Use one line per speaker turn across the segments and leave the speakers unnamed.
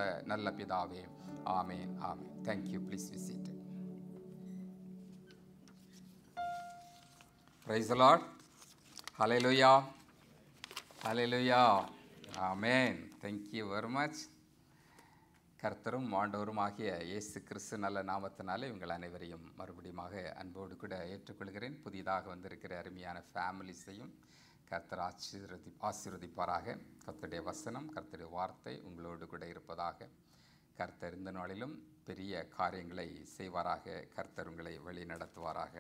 ஜீவனுள்ள நல்ல பிதாவே, ஆமேன் ஆமேன். Thank you. Please be seated. Praise the lord. ஹல்லேலூயா, ஹல்லேலூயா, ஆமேன். Thank you very much. கர்த்தரும் ஆண்டவரும் ஆகிய இயேசு கிறிஸ்து நல்ல நாமத்தினாலே உங்கள் அனைவரையும் மறுபடியுமாக அன்போடு கூட ஏற்றுக்கொள்கிறேன். புதிதாக வந்திருக்கிற அருமையான ஃபேமிலிஸையும் கர்த்தர் ஆசீர்வதிப்பாராக. கர்த்தருடைய வசனம், கர்த்தருடைய வார்த்தை உங்களோடு கூட இருப்பதாக. கர்த்தர் இந்த நாளிலும் பெரிய காரியங்களை செய்வாராக. கர்த்தர் உங்களை வழி நடத்துவாராக.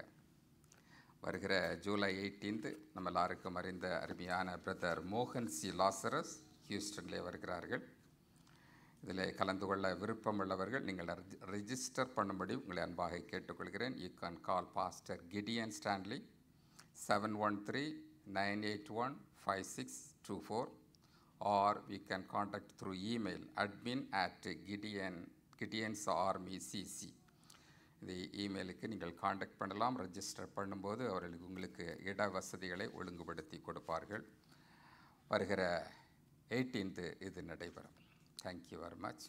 வருகிற ஜூலை 18 நம்ம எல்லாருக்கும் அறிந்த அருமையான பிரதர் மோகன் சி லாசரஸ் ஹியூஸ்டன்லே வருகிறார்கள். இதில் கலந்து கொள்ள விருப்பம் உள்ளவர்கள் நீங்கள் ரெஜிஸ்டர் பண்ணும்படி உங்களை அன்பாக கேட்டுக்கொள்கிறேன். You can call pastor Gideon Stanley 713-981-5624 or you can contact through email admin@gideonsarmycc. இந்த இமெயிலுக்கு நீங்கள் காண்டாக்ட் பண்ணலாம். ரெஜிஸ்டர் பண்ணும்போது அவர்களுக்கு உங்களுக்கு இட வசதிகளை ஒழுங்குபடுத்தி கொடுப்பார்கள். வருகிற 18 இது நடைபெறும். Thank you very much.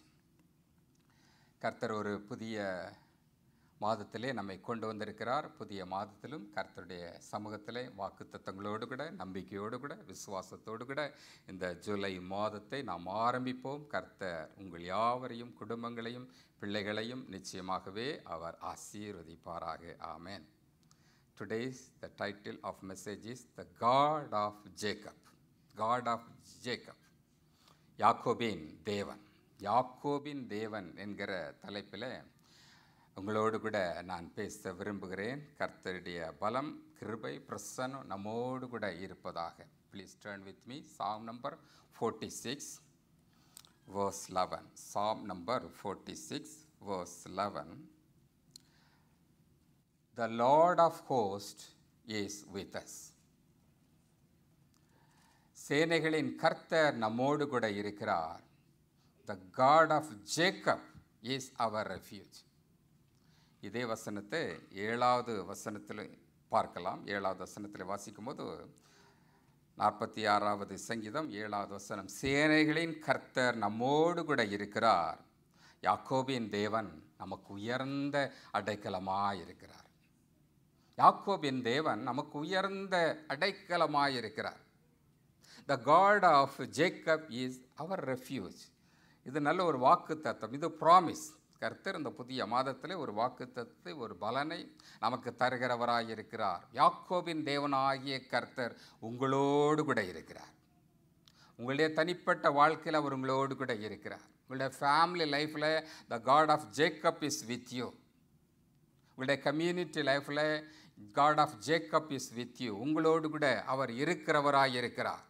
கர்த்தர் ஒரு புதிய மாதத்திலே நம்மை கொண்டு வந்திருக்கிறார். புதிய மாதத்திலும் கர்த்தருடைய சமூகத்திலே வாக்குத்தத்தங்களோடு கூட, நம்பிக்கையோடு கூட, விசுவாசத்தோடு கூட இந்த ஜூலை மாதத்தை நாம் ஆரம்பிப்போம். கர்த்தர் உங்கள் யாவரையும், குடும்பங்களையும், பிள்ளைகளையும் நிச்சயமாகவே அவர் ஆசீர்வதிப்பாராக. ஆமென். Today's the title of message is the God of Jacob. God of Jacob. யாக்கோபின் தேவன். யாக்கோபின் தேவன் என்கிற தலைப்பில் உங்களோடு கூட நான் பேச விரும்புகிறேன். கர்த்தருடைய பலம், கிருபை, பிரசன்னம் நம்மோடு கூட இருப்பதாக. Please turn with me Sam number 46 verse 11. Sam number 46 verse 11. The Lord of hosts is with us. சேனைகளின் கர்த்தர் நம்மோடு கூட இருக்கிறார். The God of Jacob is our refuge. இதே வசனத்தை 7வது வசனத்தில் பார்க்கலாம். 7வது வசனத்தில் வாசிக்கும் போது 46வது சங்கீதம் 7வது வசனம், சேனைகளின் கர்த்தர் நம்மோடு கூட இருக்கிறார். யாக்கோபின் தேவன் நமக்கு உயர்ந்த அடைக்கலமாயிருக்கிறார். யாக்கோபின் தேவன் நமக்கு உயர்ந்த அடைக்கலமாயிருக்கிறார். The God of Jacob is our refuge. இது நல்ல ஒரு வாக்கு தத்தம். இது ப்ராமிஸ். கர்த்தர் இந்த புதிய மாதத்தில் ஒரு வாக்கு தத்தை, ஒரு பலனை நமக்கு தருகிறவராயிருக்கிறார். யாக்கோபின் தேவனாகிய கர்த்தர் உங்களோடு கூட இருக்கிறார். உங்களுடைய தனிப்பட்ட வாழ்க்கையில் அவர் உங்களோடு கூட இருக்கிறார். உங்களுடைய ஃபேமிலி லைஃப்பில் the God of Jacob is with you. உங்களுடைய கம்யூனிட்டி லைஃப்பில் God of Jacob is with you. உங்களோடு கூட அவர் இருக்கிறவராயிருக்கிறார்.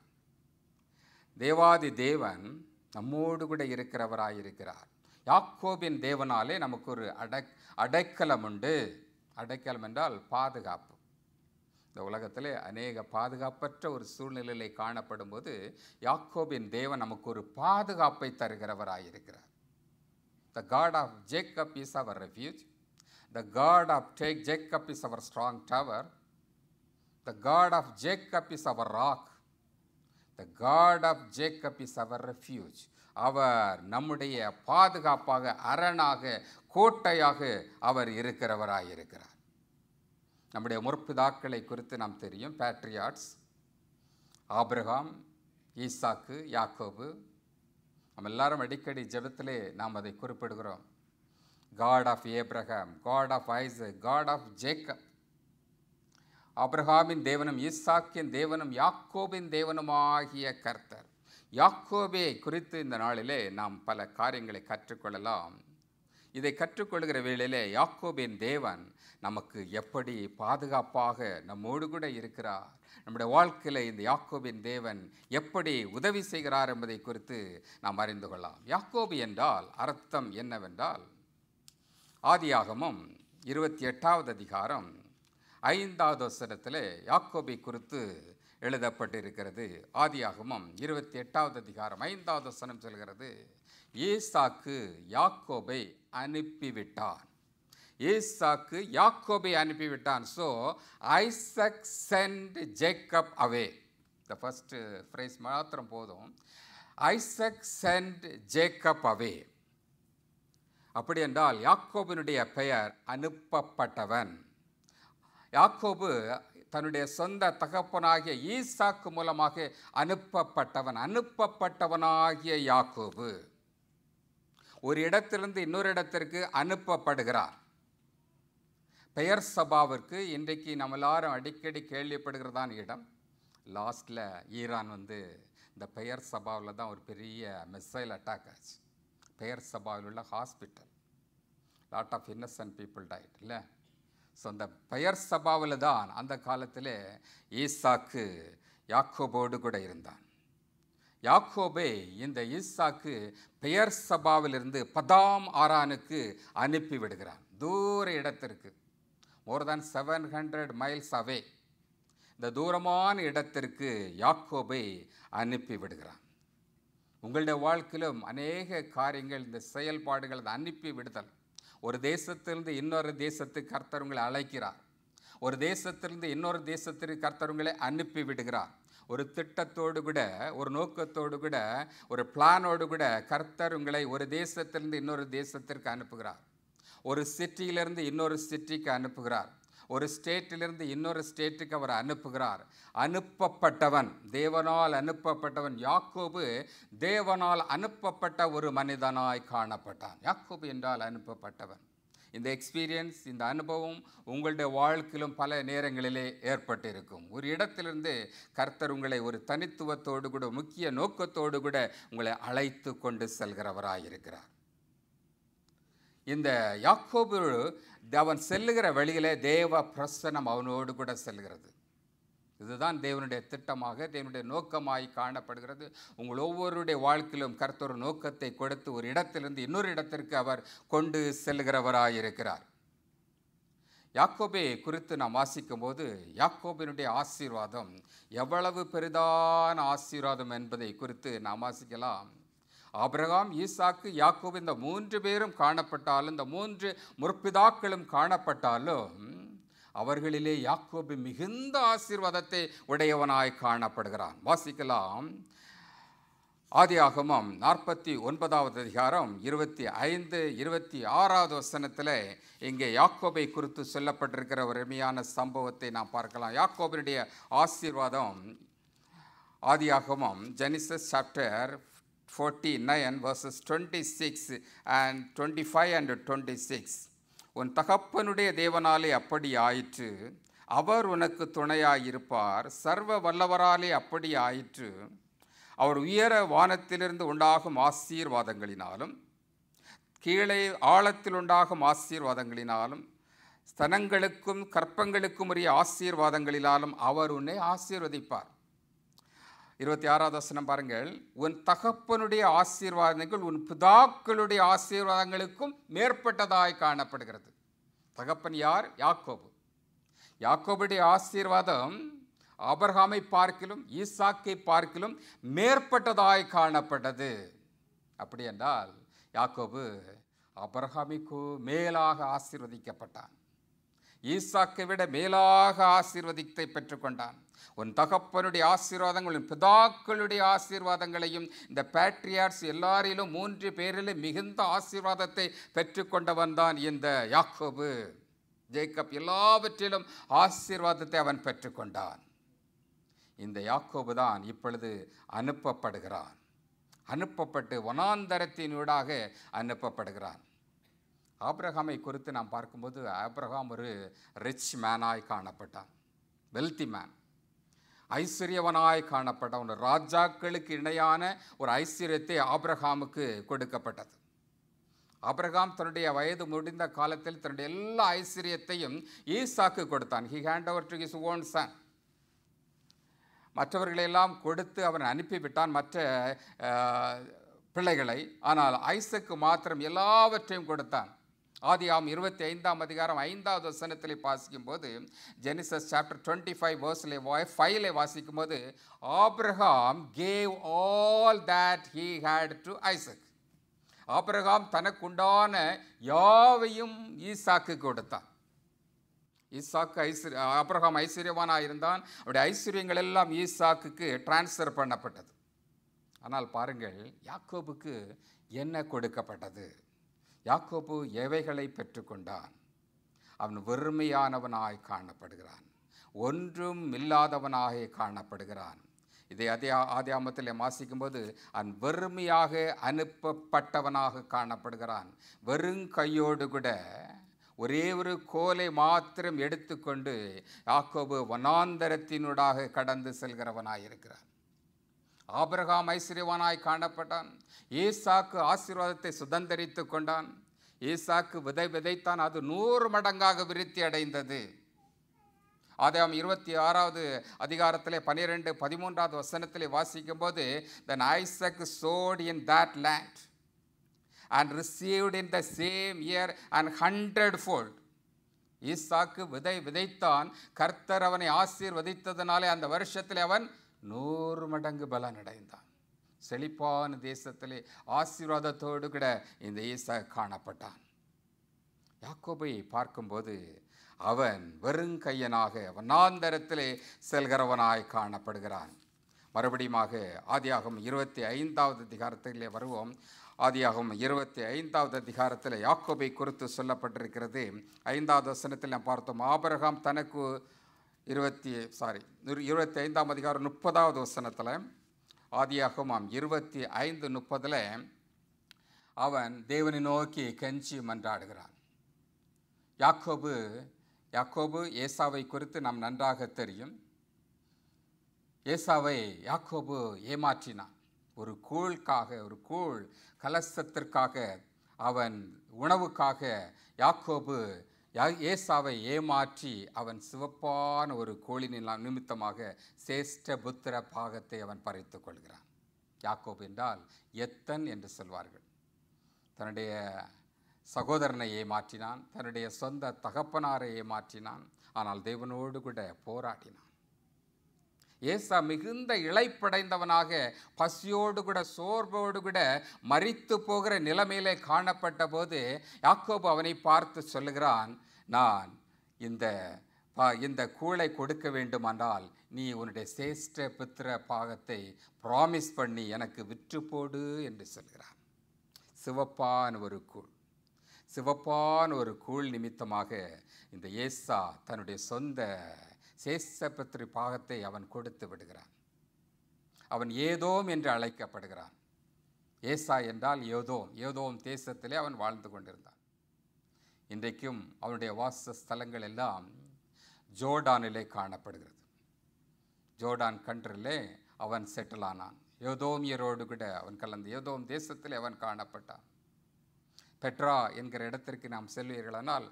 தேவாதி தேவன் நம்மோடு கூட இருக்கிறவராயிருக்கிறார். யாக்கோபின் தேவனாலே நமக்கு ஒரு அடைக்கலம் உண்டு. அடைக்கலம் என்றால் பாதுகாப்பு. இந்த உலகத்திலே அநேக பாதுகாப்பற்ற ஒரு சூழ்நிலையிலே காணப்படும் போது யாக்கோபின் தேவன் நமக்கு ஒரு பாதுகாப்பை தருகிறவராயிருக்கிறார். The God of Jacob is our refuge. The God of Jacob is our strong tower. The God of Jacob is our rock. The God of Jacob is our refuge. அவர் நம்முடைய பாதுகாப்பாக, அரணாக, கோட்டையாக அவர் இருக்கிறவராயிருக்கிறார். நம்முடைய முற்பிதாக்களை குறித்து நாம் தெரியும். பேட்ரியாட்ஸ் ஆபிரகாம், ஈசாக்கு, யாக்கோபு. நம்ம எல்லாரும் அடிக்கடி ஜெபத்திலே நாம் அதை குறிப்பிடுகிறோம். God of Abraham, God of Isaac, God of Jacob. ஆபிரகாமின் தேவனும், ஈசாக்கின் தேவனும், யாக்கோபின் தேவனுமாகிய கர்த்தர். யாக்கோபை குறித்து இந்த நாளிலே நாம் பல காரியங்களை கற்றுக்கொள்ளலாம். இதை கற்றுக்கொள்கிற வேளையிலே யாக்கோபின் தேவன் நமக்கு எப்படி பாதுகாப்பாக நம்மோடு கூட இருக்கிறார், நம்முடைய வாழ்க்கையில் இந்த யாக்கோபின் தேவன் எப்படி உதவி செய்கிறார் என்பதை குறித்து நாம் அறிந்து கொள்ளலாம். யாக்கோபு என்றால் அர்த்தம் என்னவென்றால், ஆதியாகமம் 28வது அதிகாரம் 5வது வசனத்திலே யாக்கோபை குறித்து எழுதப்பட்டிருக்கிறது. ஆதியாகமம் 28வது அதிகாரம் 5வது வசனம் சொல்கிறது, ஈசாக்கு யாக்கோபை அனுப்பிவிட்டான். ஈசாக்கு யாக்கோபை அனுப்பிவிட்டான். ஸோ ஐசக் சென்ட் ஜேக்கப் அவே. இந்த ஃபர்ஸ்ட் ஃப்ரேஸ் மாத்திரம் போதும். ஐசக் சென்ட் ஜேக்கப் அவே. அப்படி என்றால் யாக்கோபினுடைய பெயர் அனுப்பப்பட்டவன். யாக்கோபு தன்னுடைய சொந்த தகப்பனாகிய ஈசாக்கு மூலமாக அனுப்பப்பட்டவனாகிய யாக்கோபு ஒரு இடத்திலிருந்து இன்னொரு இடத்திற்கு அனுப்பப்படுகிறார். பெயர் சபாவிற்கு இன்றைக்கு நம்ம எல்லாரும் அடிக்கடி கேள்விப்படுகிறதான இடம். லாஸ்ட்டில் ஈரான் இந்த பெயர் சபாவில் தான் ஒரு பெரிய மிசைல் அட்டாக் ஆச்சு. பெயர் சபாவில் உள்ள hospital, lot of innocent people died இல்லை. ஸோ அந்த பெயர் சபாவில் தான் அந்த காலத்தில் ஈசாக்கு யாக்கோபோடு கூட இருந்தான். யாக்கோபை இந்த ஈசாக்கு பெயர் சபாவிலிருந்து பதாம் ஆரானுக்கு அனுப்பி விடுகிறான். தூர இடத்திற்கு, மோர் தேன் 700 மைல்ஸ் அவே, இந்த தூரமான இடத்திற்கு யாக்கோபை அனுப்பி விடுகிறான். உங்களுடைய வாழ்க்கையிலும் அநேக காரியங்கள், இந்த செயல்பாடுகள், அனுப்பி விடுதல். ஒரு தேசத்திலிருந்து இன்னொரு தேசத்துக்கு கர்த்தர் உங்களை அழைக்கிறார். ஒரு தேசத்திலிருந்து இன்னொரு தேசத்திற்கு கர்த்தர் உங்களை அனுப்பி விடுகிறார். ஒரு திட்டத்தோடு கூட, ஒரு நோக்கத்தோடு கூட, ஒரு பிளானோடு கூட கர்த்தர் உங்களை ஒரு தேசத்திலிருந்து இன்னொரு தேசத்திற்கு அனுப்புகிறார். ஒரு சிட்டியிலிருந்து இன்னொரு சிட்டிக்கு அனுப்புகிறார். ஒரு ஸ்டேட்டிலிருந்து இன்னொரு ஸ்டேட்டுக்கு அவர் அனுப்புகிறார். அனுப்பப்பட்டவன், தேவனால் அனுப்பப்பட்டவன் யாக்கோபு தேவனால் அனுப்பப்பட்ட ஒரு மனிதனாய் காணப்பட்டான். யாக்கோபு என்றால் அனுப்பப்பட்டவன். இந்த எக்ஸ்பீரியன்ஸ், இந்த அனுபவம் உங்களுடைய வாழ்க்கையிலும் பல நேரங்களிலே ஏற்பட்டிருக்கும். ஒரு இடத்திலிருந்து கர்த்தர் உங்களை ஒரு தனித்துவத்தோடு கூட, முக்கிய நோக்கத்தோடு கூட உங்களை அழைத்து கொண்டு செல்கிறவராயிருக்கிறார். இந்த யாக்கோபு அவன் செல்லுகிற வழியிலே தேவ பிரசன்னம் அவனோடு கூட செல்கிறது. இதுதான் தேவனுடைய திட்டமாக, தேவனுடைய நோக்கமாய் காணப்படுகிறது. உங்கள் ஒவ்வொருடைய வாழ்க்கையிலும் கர்த்தர் நோக்கத்தை கொடுத்து ஒரு இடத்திலிருந்து இன்னொரு இடத்திற்கு அவர் கொண்டு செல்கிறவராயிருக்கிறார். யாக்கோபை குறித்து நாம் வாசிக்கும் போது யாக்கோபினுடைய ஆசீர்வாதம் எவ்வளவு பெரிதான ஆசீர்வாதம் என்பதை குறித்து நாம் வாசிக்கலாம். ஆபிரகாம், ஈசாக்கு, யாக்கோபு இந்த 3 பேரும் காணப்பட்டாலும், இந்த 3 முற்பிதாக்களும் காணப்பட்டாலும் அவர்களிலே யாக்கோபு மிகுந்த ஆசீர்வாதத்தை உடையவனாய் காணப்படுகிறான். வாசிக்கலாம். ஆதியாகமம் 49வது அதிகாரம் 25, 26வது வசனத்தில் இங்கே யாக்கோபை குறித்து சொல்லப்பட்டிருக்கிற ஒரு அருமையான சம்பவத்தை நாம் பார்க்கலாம். யாக்கோபினுடைய ஆசீர்வாதம் ஆதியாகமம், Genesis chapter 49 verses 26 and 25 and 26. உன் தகப்பனுடைய தேவனாலே அப்படி ஆயிற்று, அவர் உனக்கு துணையாயிருப்பார். சர்வ வல்லவராலே அப்படி ஆயிற்று, அவர் உயர வானத்திலிருந்து உண்டாகும் ஆசீர்வாதங்களினாலும் கீழே ஆழத்தில் உண்டாகும் ஆசீர்வாதங்களினாலும் ஸ்தனங்களுக்கும் கற்பங்களுக்கும் உரிய ஆசீர்வாதங்களினாலும் அவர் உன்னை ஆசீர்வதிப்பார். 26வது வசனம் பாருங்கள். உன் தகப்பனுடைய ஆசீர்வாதங்கள் உன் பிதாக்களுடைய ஆசீர்வாதங்களுக்கும் மேற்பட்டதாய் காணப்படுகிறது. தகப்பன் யார்? யாக்கோபு. யாக்கோபுடைய ஆசீர்வாதம் ஆபிரகாமை பார்க்கிலும் ஈசாக்கை பார்க்கிலும் மேற்பட்டதாய் காணப்பட்டது. அப்படி என்றால் யாக்கோபு ஆபிரகாமிற்கு மேலாக ஆசீர்வதிக்கப்பட்டான். ஈசாக்கை விட மேலாக ஆசீர்வதித்தை பெற்றுக்கொண்டான். உன் தகப்பனுடைய ஆசீர்வாதங்கள், உன் பிதாக்களுடைய ஆசீர்வாதங்களையும், இந்த பேட்ரியார்ஸ் எல்லாரிலும் 3 பேரிலும் மிகுந்த ஆசீர்வாதத்தை பெற்றுக்கொண்டவன் தான் இந்த யாக்கோபு. ஜேக்கப் எல்லாவற்றிலும் ஆசீர்வாதத்தை அவன் பெற்றுக்கொண்டான். இந்த யாக்கோபு தான் இப்பொழுது அனுப்பப்படுகிறான். அனுப்பப்பட்டு வனாந்தரத்தினூடாக அனுப்பப்படுகிறான். ஆபிரகாமை குறித்து நாம் பார்க்கும்போது ஆபிரகாம் ஒரு ரிச் மேனாய் காணப்பட்டான். வெல்தி மேன், ஐஸ்வர்யவனாய் காணப்பட்டான். ஒரு ராஜாக்களுக்கு இணையான ஒரு ஐஸ்வர்யத்தை ஆபிரகாமுக்கு கொடுக்கப்பட்டது. ஆபிரகாம் தன்னுடைய வயது முடிந்த காலத்தில் தன்னுடைய எல்லா ஐஸ்வர்யத்தையும் ஈசாக்கு கொடுத்தான். He hand over to his own son. மற்றவர்களெல்லாம் கொடுத்து அவன் அனுப்பிவிட்டான், மற்ற பிள்ளைகளை. ஆனால் ஐசக்கு மாத்திரம் எல்லாவற்றையும் கொடுத்தான். ஆதியாகமம் 25ஆம் அதிகாரம் 5வது வசனத்தில் வாசிக்கும் போது, ஜெனிசிஸ் சாப்டர் 25 verse 5 வாசிக்கும் போது, Abraham gave all that he had to Isaac. Abraham தனக்குண்டான யாவையும் ஈசாக்கு கொடுத்தான். ஆபிரகாம் ஐஸ்வர்யவானாக இருந்தான். அவருடைய ஐஸ்வர்யங்கள் எல்லாம் ஈசாக்குக்கு டிரான்ஸ்ஃபர் பண்ணப்பட்டது. ஆனால் பாருங்கள், யாக்கோபுக்கு என்ன கொடுக்கப்பட்டது? யாக்கோபு எவைகளை பெற்றுக்கொண்டான்? அவன் வெறுமையானவனாய் காணப்படுகிறான், ஒன்றும் இல்லாதவனாக காணப்படுகிறான். இதை ஆதியாகமத்தில் வாசிக்கும்போது அவன் வெறுமையாக அனுப்பப்பட்டவனாக காணப்படுகிறான். வெறும் கையோடு கூட ஒரே ஒரு கோலை மாத்திரம் எடுத்துக்கொண்டு யாக்கோபு வனாந்தரத்தினூடாக கடந்து செல்கிறவனாயிருக்கிறான். ஆபிரகாம் ஐஸ்வர்யவானாய் காணப்பட்டான். ஈசாக்கு ஆசீர்வாதத்தை சுதந்தரித்து கொண்டான். ஈசாக்கு விதைத்தான், அது 100 மடங்காக விருத்தி அடைந்தது. ஆதியாகமம் 26வது அதிகாரத்திலே 12, 13வது வசனத்திலே வாசிக்கும் போது, then Isaac sowed in that land and received in the same year an 100-fold. ஈசாக்கு விதைத்தான், கர்த்தர் அவனை ஆசீர்வதித்ததனாலே அந்த வருஷத்தில் அவன் 100 மடங்கு பலன் அடைந்தான். செழிப்பான தேசத்திலே ஆசீர்வாதத்தோடு கூட இந்த ஈசாக்கு காணப்பட்டான். யாக்கோபை பார்க்கும்போது அவன் வெறுங்கையனாக வனாந்தரத்திலே செல்கிறவனாய் காணப்படுகிறான். மறுபடியுமாக ஆதியாகமம் 25வது அதிகாரத்திலே வருவோம். ஆதியாகமம் 25வது அதிகாரத்தில் யாக்கோபை குறித்து சொல்லப்பட்டிருக்கிறது. 5வது வசனத்தில் நாம் பார்த்தோம், ஆபிரகாம் தனக்கு 25ஆம் அதிகாரம் 30வது வசனத்தில், ஆதியாகமம் 25:30 அவன் தேவனை நோக்கி கெஞ்சி மன்றாடுகிறான். யாக்கோபு ஏசாவை குறித்து நாம் நன்றாக தெரியும். ஏசாவை யாக்கோபு ஏமாற்றினான். ஒரு கூழ் கலசத்திற்காக, அவன் உணவுக்காக யாக்கோபு ஏசாவை ஏமாற்றி அவன் சிவப்பான ஒரு கோழின் நிமித்தமாக சேஷ்ட புத்திர பாகத்தை அவன் பறித்து கொள்கிறான். யாக்கோபு என்றால் எத்தன் என்று சொல்வார்கள். தன்னுடைய சகோதரனை ஏமாற்றினான், தன்னுடைய சொந்த தகப்பனாரை ஏமாற்றினான். ஆனால் தேவனோடு கூட போராடினான். ஏசா மிகுந்த இளைப்படைந்தவனாக, பசியோடு கூட சோர்வோடு கூட மரித்து போகிற நிலைமையிலே காணப்பட்ட போது யாக்கோபு அவனை பார்த்து சொல்லுகிறான், நான் இந்த கூளை கொடுக்க வேண்டுமானால் நீ உன்னுடைய சேஷ்ட புத்திர பாகத்தை ப்ராமிஸ் பண்ணி எனக்கு விற்று போடு என்று சொல்கிறான். சிவப்பான ஒரு கூழ் நிமித்தமாக இந்த ஏசா தன்னுடைய சொந்த சேஷ்டபுத்திர பாகத்தை அவன் கொடுத்து விடுகிறான். அவன் ஏதோம் என்று அழைக்கப்படுகிறான். ஏசா என்றால் ஏதோம் தேசத்திலே அவன் வாழ்ந்து கொண்டிருந்தான். இன்றைக்கும் அவனுடைய வாசஸ்தலங்கள் எல்லாம் ஜோர்டானிலே காணப்படுகிறது. ஜோர்டான் கண்ட்ரிலே அவன் செட்டில் ஆனான். ஏதோமியரோடு கூட அவன் கலந்து ஏதோம் தேசத்திலே அவன் காணப்பட்டான். பெட்ரா என்கிற இடத்திற்கு நாம் செல்வீர்களானால்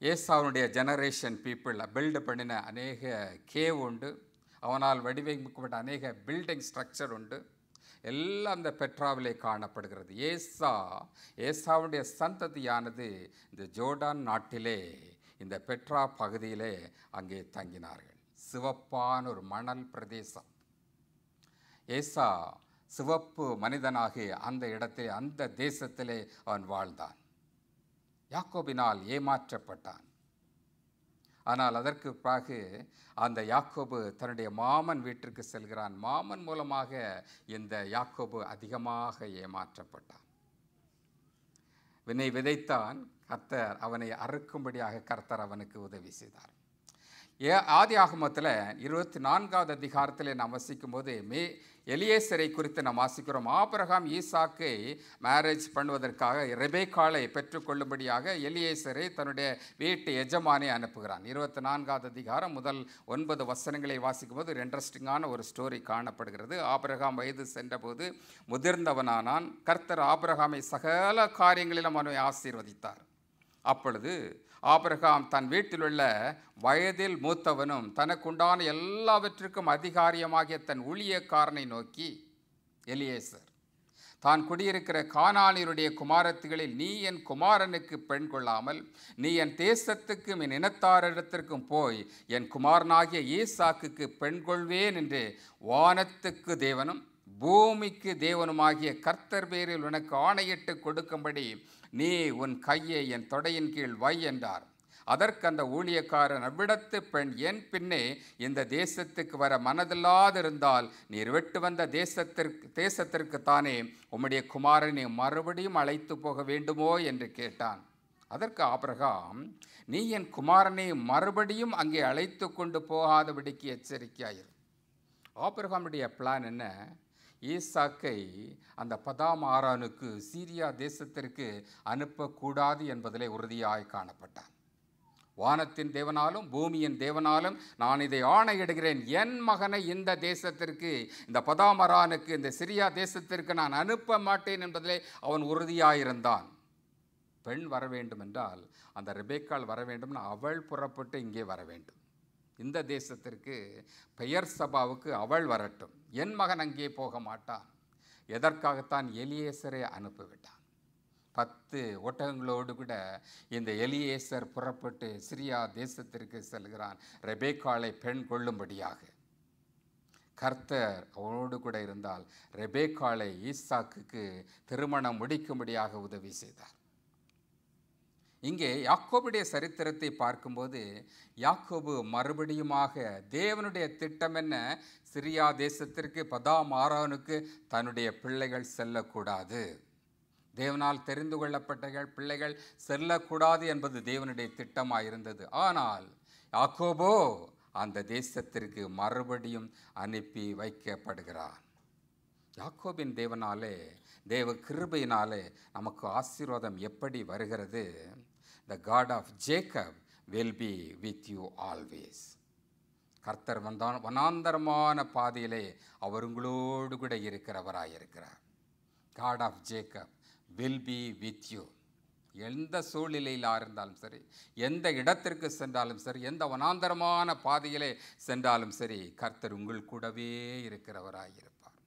ஏசாவுடைய ஜெனரேஷன் பீப்புள் பில்டு பண்ணின அநேக கேவ் உண்டு, அவனால் வடிவமைக்கப்பட்ட அநேக பில்டிங் ஸ்ட்ரக்சர் உண்டு, எல்லாம் இந்த பெட்ராவிலே காணப்படுகிறது. ஏசாவுடைய சந்ததியானது இந்த ஜோர்டான் நாட்டிலே இந்த பெட்ரா பகுதியிலே அங்கே தங்கினார்கள். சிவப்பான ஒரு மணல் பிரதேசம். ஏசா சிவப்பு மனிதனாகி அந்த இடத்திலே, அந்த தேசத்திலே அவன் வாழ்ந்தான். யாக்கோபினால் ஏமாற்றப்பட்டான். ஆனால் அதற்கு பிறகு அந்த யாக்கோபு தன்னுடைய மாமன் வீட்டிற்கு செல்கிறான். மாமன் மூலமாக இந்த யாக்கோபு அதிகமாக ஏமாற்றப்பட்டான். விதைத்தான், கர்த்தர் அவனை அறுக்கும்படியாக கர்த்தர் அவனுக்கு உதவி செய்தார். ஆதியாகமத்தில் 24வது அதிகாரத்தில் நாம் வசிக்கும் போது எலியேசரை குறித்து நாம் வாசிக்கிறோம். ஆபிரகாம் ஈசாக்கை மேரேஜ் பண்ணுவதற்காக ரெபேக்காளை பெற்றுக்கொள்ளும்படியாக எலியேசரை தன்னுடைய வீட்டு எஜமானை அனுப்புகிறான். 24வது அதிகாரம் முதல் 9 வசனங்களை வாசிக்கும் போது ஒரு இன்ட்ரெஸ்டிங்கான ஒரு ஸ்டோரி காணப்படுகிறது. ஆபிரகாம் வயது சென்றபோது முதிர்ந்தவனானான். கர்த்தர் ஆபிரகாமை சகல காரியங்களிலும் அவனை ஆசீர்வதித்தார். அப்பொழுது ஆபிரகாம் தன் வீட்டில் உள்ள வயதில் மூத்தவனும் தனக்குண்டான எல்லாவற்றிற்கும் அதிகாரியமாகிய தன் ஊழியக்காரனை நோக்கி, எலியேசர், தான் குடியிருக்கிற கானானியருடைய குமாரத்திகளில் நீ என் குமாரனுக்கு பெண் கொள்ளாமல் நீ என் தேசத்துக்கும் என் இனத்தாரிடத்திற்கும் போய் என் குமாரனாகிய ஈசாக்குக்கு பெண் கொள்வேன் என்று வானத்துக்கு தேவனும் பூமிக்கு தேவனுமாகிய கர்த்தர் பேரில் உனக்கு ஆணையிட்டு கொடுக்கும்படி நீ உன் கையை என் தொடையின் கீழ் வை என்றார். அதற்கு அந்த ஊழியக்காரன், அவ்விடத்து பெண் என் பின்னே இந்த தேசத்துக்கு வர மனதில்லாதிருந்தால் நீர் விட்டு வந்த தேசத்திற்குத்தானே உம்முடைய குமாரனை மறுபடியும் அழைத்து போக வேண்டுமோ என்று கேட்டான். அதற்கு ஆபிரகாம், நீ என் குமாரனை மறுபடியும் அங்கே அழைத்து கொண்டு போகாதபடிக்கு எச்சரிக்கையாயிரு. ஆபிரகாமுடைய பிளான் என்ன? ஈசாக்கை அந்த பதாம் ஆரானுக்கு சீரியா தேசத்திற்கு அனுப்பக்கூடாது என்பதிலே உறுதியாய் காணப்பட்டான். வானத்தின் தேவனாலும் பூமியின் தேவனாலும் நான் இதை ஆணையிடுகிறேன், என் மகனை இந்த தேசத்திற்கு, இந்த பதாம் ஆரானுக்கு, இந்த சிரியா தேசத்திற்கு நான் அனுப்ப மாட்டேன் என்பதிலே அவன் உறுதியாயிருந்தான். பெண் வர வேண்டும் என்றால் அந்த ரெபேக்காள் வர வேண்டும், அவள் புறப்பட்டு இங்கே வர வேண்டும். இந்த தேசத்திற்கு பெயர் சபாவுக்கு அவள் வரட்டும், என் மகன் அங்கே போக மாட்டான். எதற்காகத்தான் எலியேசரை அனுப்பிவிட்டான். 10 ஒட்டகங்களோடு கூட இந்த எலியேசர் புறப்பட்டு சிரியா தேசத்திற்கு செல்கிறான், ரெபேக்காளை பெண் கொள்ளும்படியாக. கர்த்தர் அவனோடு கூட இருந்தால் ரெபேக்காளை ஈசாக்குக்கு திருமணம் முடிக்கும்படியாக உதவி செய்தார். இங்கே யாக்கோபுடைய சரித்திரத்தை பார்க்கும்போது யாக்கோபு மறுபடியுமாக தேவனுடைய திட்டம் என்ன? சிரியா தேசத்திற்கு பதாம் ஆரானுக்கு தன்னுடைய பிள்ளைகள் செல்லக்கூடாது, தேவனால் தெரிந்து கொள்ளப்பட்ட பிள்ளைகள் செல்லக்கூடாது என்பது தேவனுடைய திட்டமாக இருந்தது. ஆனால் யாக்கோபோ அந்த தேசத்திற்கு மறுபடியும் அனுப்பி வைக்கப்படுகிறான். யாக்கோபின் தேவனாலே, தேவ கிருபையினாலே நமக்கு ஆசீர்வாதம் எப்படி வருகிறது? The God of Jacob will be with you always. கர்த்தர் வனாந்தரமான பாதையிலே அவர் உங்களோடு கூட இருக்கிறவராயிருக்கிறார். God of Jacob will be with you. எந்த சூழ்நிலையில் இருந்தாலும் சரி, எந்த இடத்திற்கு சென்றாலும் சரி, எந்த வனாந்தரமான பாதையிலே சென்றாலும் சரி, கர்த்தர் உங்கள் கூடவே இருக்கிறவராயிருப்பார்.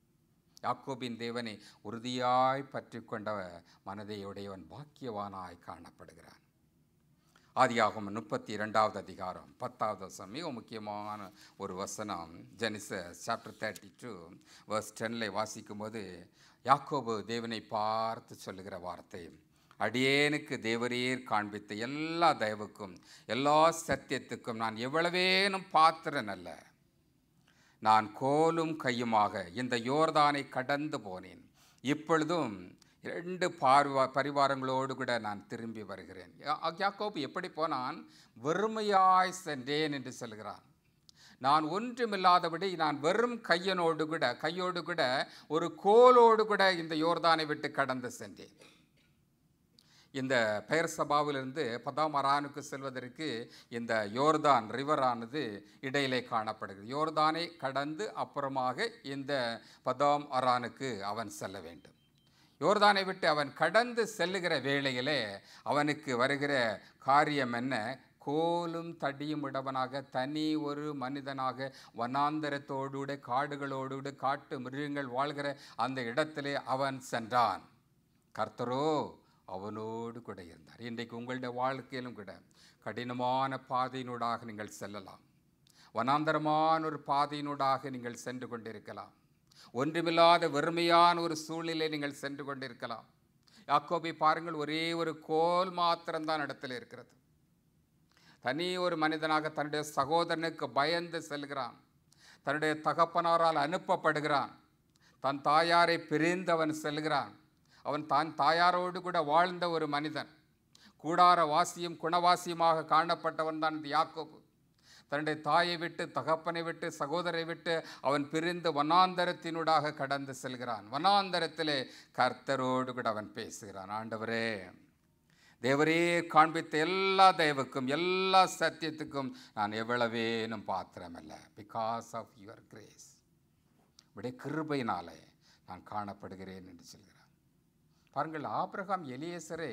யாக்கோபின் தேவனை உறுதியாய் பற்றி கொண்ட மனதையுடையவன் பாக்கியவானாய் காணப்படுகிறான். ஆதியாகமம் 32வது அதிகாரம் 10வது வசனம் மிக முக்கியமான ஒரு வசனம். ஜெனிசஸ் சாப்டர் 32 verse 10 வாசிக்கும் போது யாக்கோபு தேவனை பார்த்து சொல்லுகிற வார்த்தை, அடியேனுக்கு தேவரீர் காண்பித்த எல்லா தயவுக்கும் எல்லா சத்தியத்துக்கும் நான் எவ்வளவேனும் பாத்திரன் அல்ல. நான் கோலும் கையுமாக இந்த யோர்தானை கடந்து போனேன், இப்பொழுதும் 2 பரிவாரங்களோடு கூட நான் திரும்பி வருகிறேன். யாக்கோபு எப்படி போனான்? வெறுமையாய் சென்றேன் என்று சொல்கிறான். நான் ஒன்றுமில்லாதபடி நான் வெறும் கையோடு கூட ஒரு கோலோடு கூட இந்த யோர்தானை விட்டு கடந்து சென்றேன். இந்த பெயர் சபாவிலிருந்து பதாம் அரானுக்கு செல்வதற்கு இந்த யோர்தான் ரிவரானது இடையிலே காணப்படுகிறது. யோர்தானை கடந்து அப்புறமாக இந்த பதாம் அரானுக்கு அவன் செல்ல வேண்டும். யோர்தானை விட்டு அவன் கடந்து செல்லுகிற வேளையிலே அவனுக்கு வருகிற காரியம் என்ன? கோலும் தடியும் உடவனாக தனி ஒரு மனிதனாக வனாந்தரத்தோடு காடுகளோடு காட்டு மிருகங்கள் வாழ்கிற அந்த இடத்திலே அவன் சென்றான். கர்த்தரோ அவனோடு கூட இருந்தார். இன்றைக்கு உங்களுடைய வாழ்க்கையிலும் கூட கடினமான பாதையினூடாக நீங்கள் செல்லலாம், வனாந்தரமான ஒரு பாதையினூடாக நீங்கள் சென்று கொண்டிருக்கலாம், ஒன்றுமில்லாத வெறுமையான ஒரு சூழ்நிலை நீங்கள் சென்று கொண்டிருக்கலாம். யாக்கோபை பாருங்கள், ஒரே ஒரு கோல் மாத்திரம்தான் இடத்துல இருக்கிறது. தனி ஒரு மனிதனாக தன்னுடைய சகோதரனுக்கு பயந்து செல்கிறான், தன்னுடைய தகப்பனாரால் அனுப்பப்படுகிறான், தன் தாயாரை பிரிந்து அவன் செல்கிறான். அவன் தான் தாயாரோடு கூட வாழ்ந்த ஒரு மனிதன், கூடார வாசியும் குணவாசியுமாக காணப்பட்டவன் தான் இந்த யாக்கோபு. தன்னுடைய தாயை விட்டு, தகப்பனை விட்டு, சகோதரை விட்டு அவன் பிரிந்து வனாந்தரத்தினூடாக கடந்து செல்கிறான். வனாந்தரத்திலே கர்த்தரோடு கூட அவன் பேசுகிறான். ஆண்டவரே, தேவரே காண்பித்த எல்லா தயவுக்கும் எல்லா சத்தியத்துக்கும் நான் எவ்வளவேனும் பாத்திரமல்ல. பிகாஸ் ஆஃப் யுவர் கிரேஸ், உடைய கிருபையினாலே நான் காணப்படுகிறேன் என்று சொல்கிறான். பாருங்கள், ஆபிரகாம் எலியேசரை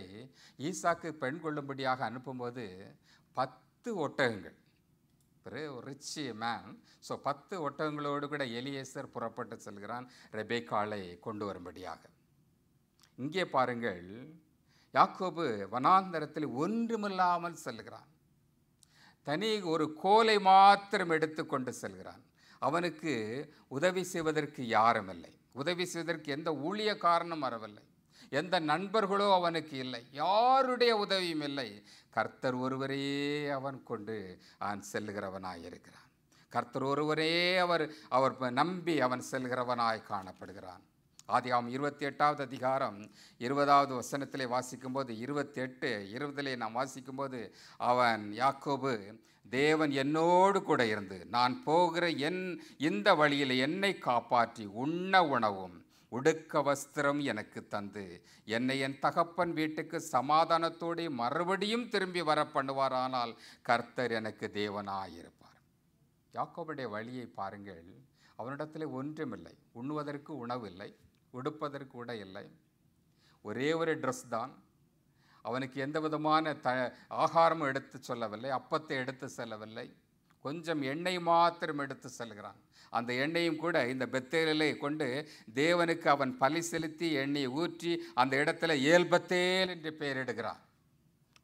ஈசாக்கு பெண் கொள்ளும்படியாக அனுப்பும்போது 10 ஒட்டகங்கள், ரிச் மேன். ஸோ 10 ஒட்டகங்களோடு கூட எலியேசர் புறப்பட்டு செல்கிறான் ரெபேக்காளை கொண்டு வரும்படியாக. இங்கே பாருங்கள், யாக்கோபு வனாந்தரத்தில் ஒன்றுமில்லாமல் செல்கிறான். தனி ஒரு கோலை மாத்திரம் எடுத்து கொண்டு செல்கிறான். அவனுக்கு உதவி செய்வதற்கு யாரும் இல்லை, உதவி செய்வதற்கு எந்த ஊழியக்காரனும் வரவில்லை. எந்த நண்பர்களோ அவனுக்கு இல்லை, யாருடைய உதவியும் இல்லை. கர்த்தர் ஒருவரே அவன் கொண்டு அவன் செல்கிறவனாயிருக்கிறான். கர்த்தர் ஒருவரே அவர் நம்பி அவன் செல்கிறவனாய் காணப்படுகிறான். ஆதியாகமம் 28வது அதிகாரம் 20வது வசனத்திலே வாசிக்கும்போது 28:20 நாம் வாசிக்கும்போது அவன் யாக்கோபு, தேவன் என்னோடு கூட இருந்து நான் போகிற இந்த வழியில் என்னை காப்பாற்றி உண்ண உணவும் உடுக்க வஸ்திரம் எனக்கு தந்து என்னை என் தகப்பன் வீட்டுக்கு சமாதானத்தோடு மறுபடியும் திரும்பி வர பண்ணுவாரானால் கர்த்தர் எனக்கு தேவனாயிருப்பார். யாக்கோபுடைய வழியை பாருங்கள். அவனிடத்தில் ஒன்றுமில்லை, உண்ணுவதற்கு உணவு இல்லை, உடுப்பதற்கு உடை இல்லை, ஒரே ஒரு ட்ரெஸ் தான். அவனுக்கு எந்த விதமான ஆகாரமும் எடுத்து சொல்லவில்லை, அப்பத்தை எடுத்து செல்லவில்லை, கொஞ்சம் எண்ணெய் மாத்திரம் எடுத்து செல்கிறான். அந்த எண்ணெயும் கூட இந்த பெத்தேலிலே கொண்டு தேவனுக்கு அவன் பலி செலுத்தி எண்ணெயை ஊற்றி அந்த இடத்துல ஏல்பத்தேல் என்று பெயரிடுகிறான்.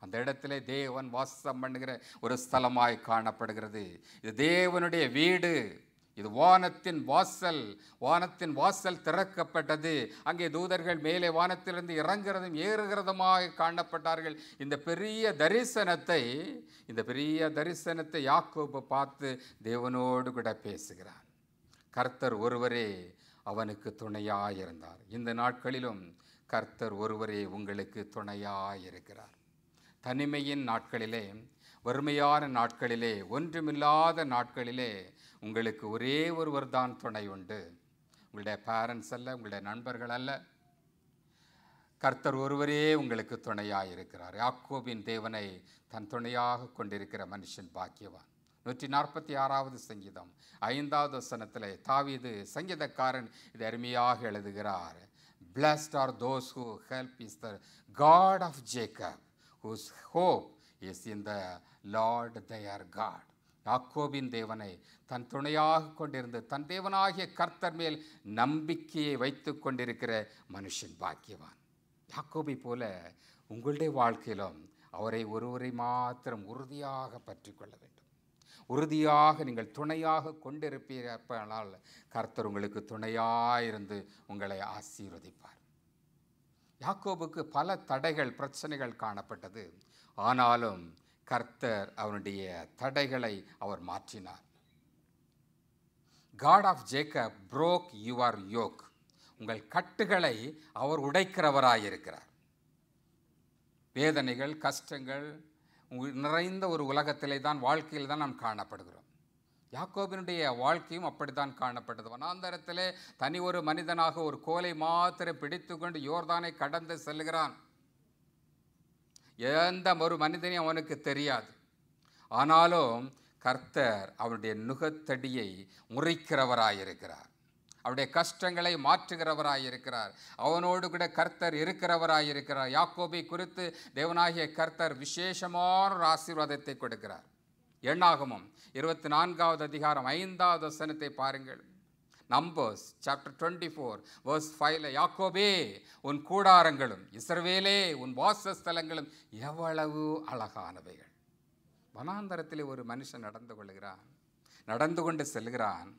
அந்த இடத்துல தேவன் வாசம் பண்ணுகிற ஒரு ஸ்தலமாய் காணப்படுகிறது. இது தேவனுடைய வீடு, இது வானத்தின் வாசல். வானத்தின் வாசல் திறக்கப்பட்டது. அங்கே தூதர்கள் மேலே வானத்திலிருந்து இறங்குறதும் ஏறுகிறதுமாக காணப்பட்டார்கள். இந்த பெரிய தரிசனத்தை யாக்கோபு பார்த்து தேவனோடு கூட பேசுகிறான். கர்த்தர் ஒருவரே அவனுக்கு துணையாயிருந்தார். இந்த நாட்களிலும் கர்த்தர் ஒருவரே உங்களுக்கு துணையாயிருக்கிறார். தனிமையின் நாட்களிலே, வறுமையான நாட்களிலே, ஒன்றுமில்லாத நாட்களிலே உங்களுக்கு ஒரே ஒருவர் தான் துணை உண்டு. உங்களுடைய பேரண்ட்ஸ் அல்ல, உங்களுடைய நண்பர்கள் அல்ல, கர்த்தர் ஒருவரே உங்களுக்கு துணையாயிருக்கிறார். யாக்கோபின் தேவனை தன் துணையாக கொண்டிருக்கிற மனுஷன் பாக்கியவான். 146வது சங்கீதம் 5வது வசனத்தில் தாவீது சங்கீதக்காரன் இது அருமையாக எழுதுகிறார். Blessed are those who help is the God of Jacob, whose hope is in the Lord their God. யாக்கோபின் தேவனை தன் துணையாக கொண்டிருந்து தன் தேவனாகிய கர்த்தர் மேல் நம்பிக்கையை வைத்து கொண்டிருக்கிற மனுஷன் பாக்கியவான். யாக்கோபை போல உங்களுடைய வாழ்க்கையிலும் அவரை ஒருவரை மாத்திரம் உறுதியாக பற்றி கொள்ள வேண்டும். உறுதியாக நீங்கள் துணையாக கொண்டிருப்பீர்கள், கர்த்தர் உங்களுக்கு துணையாயிருந்து உங்களை ஆசீர்வதிப்பார். யாக்கோபுக்கு பல தடைகள், பிரச்சனைகள் காணப்பட்டது. ஆனாலும் கர்த்தர் அவனுடைய தடைகளை அவர் மாற்றினார். God of Jacob broke your yoke. உங்கள் கட்டுகளை அவர் உடைக்கிறவராயிருக்கிறார். வேதனைகள், கஷ்டங்கள் நிறைந்த ஒரு உலகத்திலே தான், வாழ்க்கையில் தான் நாம் காணப்படுகிறோம். யாக்கோபினுடைய வாழ்க்கையும் அப்படித்தான் காணப்பட்டது. வனாந்தரத்திலே தனி ஒரு மனிதனாக ஒரு கோலை மாத்திரம் பிடித்து கொண்டு யோர்தானை கடந்து செல்கிறான். எந்த ஒரு மனிதனையும் அவனுக்கு தெரியாது. ஆனாலும் கர்த்தர் அவனுடைய நுகத்தடியை முறிக்கிறவராயிருக்கிறார். அவருடைய கஷ்டங்களை மாற்றுகிறவராயிருக்கிறார். அவனோடு கூட கர்த்தர் இருக்கிறவராயிருக்கிறார். யாக்கோபை குறித்து தேவனாகிய கர்த்தர் விசேஷமான ஒரு ஆசீர்வாதத்தை கொடுக்கிறார். எண்ணாகமம் 24வது அதிகாரம் 5வது வசனத்தை பாருங்கள். நம்பர்ஸ் சாப்டர் 24 verse 5 யாக்கோபே உன் கூடாரங்களும் இஸ்ரவேலே உன் வாசஸ்தலங்களும் எவ்வளவு அழகானவைகள். வனாந்தரத்திலே ஒரு மனுஷன் நடந்து கொண்டு செல்கிறான்.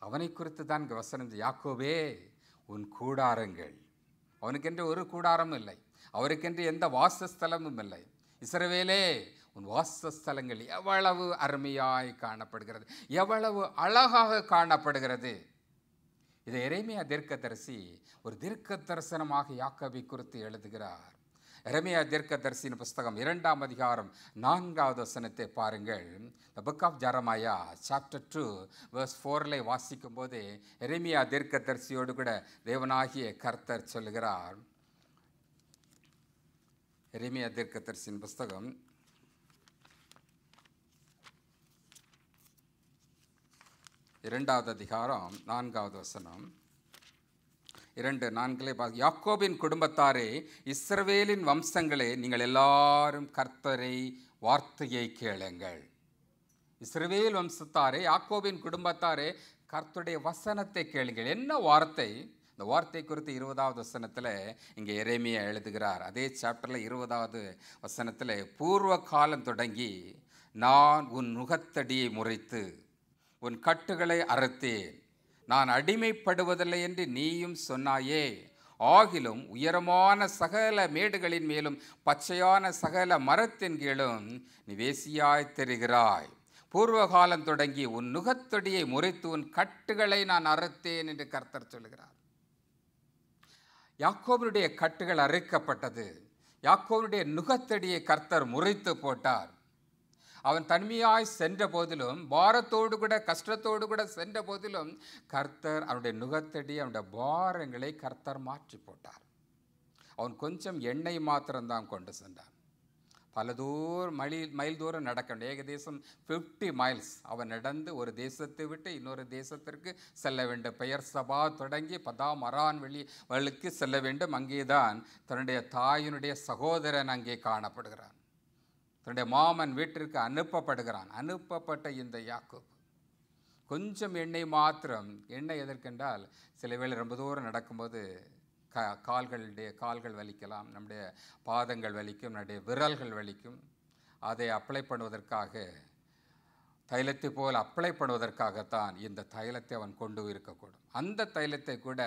அவனை குறித்து தான் வசனம், யாக்கோபே உன் கூடாரங்கள். அவனுக்கென்று ஒரு கூடாரமும் இல்லை, அவருக்கென்று எந்த வாசஸ்தலமும் இல்லை. இஸ்ரவேலே உன் வாசஸ்தலங்கள் எவ்வளவு அருமையாய் காணப்படுகிறது, எவ்வளவு அழகாக காணப்படுகிறது. இதை எரேமியா தீர்க்கதரிசி ஒரு தீர்க்க தரிசனமாக யாக்கோபை குறித்து எழுதுகிறார். எரேமியா தீர்க்கதரிசியின் புஸ்தகம் 2ஆம் அதிகாரம் 4வது வசனத்தை பாருங்கள். The book of Jeremiah chapter 2 verse 4 வாசிக்கும் போது எரேமியா தீர்க்கதரிசியோடு கூட தேவனாகிய கர்த்தர் சொல்லுகிறார். எரேமியா தீர்க்கதரிசியின் புஸ்தகம் 2வது அதிகாரம் 4வது வசனம் 2:4 யாக்கோபின் குடும்பத்தாரே, இஸ்ரவேலின் வம்சங்களே, நீங்கள் எல்லாரும் கர்த்தரை வார்த்தையை கேளுங்கள். இஸ்ரவேல் வம்சத்தாரே, யாக்கோபின் குடும்பத்தாரே, கர்த்தருடைய வசனத்தை கேளுங்கள். என்ன வார்த்தை? இந்த வார்த்தை குறித்து 20வது வசனத்தில் இங்கே எரேமியா எழுதுகிறார். அதே சாப்டரில் 20வது வசனத்தில், பூர்வ காலம் தொடங்கி நான் உன் நுகத்தடியை முறித்து உன் கட்டுகளை அறுத்தேன், நான் அடிமைப்படுவதில்லை என்று நீயும் சொன்னாயே, ஆகிலும் உயரமான சகல மேடுகளின் மேலும் பச்சையான சகல மரத்தின் கீழும் நீ வேசியாய் தெரிகிறாய். பூர்வகாலம் தொடங்கி உன் நுகத்தடியை முறித்து உன் கட்டுகளை நான் அறுத்தேன் என்று கர்த்தர் சொல்கிறார். யாக்கோபுடைய கட்டுகள் அறுக்கப்பட்டது. யாக்கோபுடைய நுகத்தடியை கர்த்தர் முறித்து போட்டார். அவன் தனிமையாய் சென்ற போதிலும், பாரத்தோடு கூட கஷ்டத்தோடு கூட சென்ற போதிலும், கர்த்தர் அவனுடைய நுகத்தடி அவனுடைய பாரங்களை கர்த்தர் மாற்றி போட்டார். அவன் கொஞ்சம் எண்ணெய் மாத்திரம்தான் கொண்டு சென்றான். பல மைல் தூரம் நடக்க வேண்டும். ஏகதேசம் 50 மைல்ஸ் அவன் நடந்து ஒரு தேசத்தை விட்டு இன்னொரு தேசத்திற்கு செல்ல வேண்டும். பெயர் சபா தொடங்கி பதாம் அரான் வழிக்கு செல்ல வேண்டும். அங்கேதான் தன்னுடைய தாயினுடைய சகோதரன் அங்கே காணப்படுகிறான். தன்னுடைய மாமன் வீட்டிற்கு அனுப்பப்படுகிறான். அனுப்பப்பட்ட இந்த யாக்கோபு கொஞ்சம் எண்ணெய் மாத்திரம். எண்ணெய் எதற்கென்றால் சில வேளை ரொம்ப தூரம் நடக்கும்போது கால்கள் வலிக்கலாம், நம்முடைய பாதங்கள் வலிக்கும், நம்முடைய விரல்கள் வலிக்கும். அதை அப்ளை பண்ணுவதற்காக, தைலத்தை போல் அப்ளை பண்ணுவதற்காகத்தான் இந்த தைலத்தை அவன் கொண்டு இருக்கக்கூடும். அந்த தைலத்தை கூட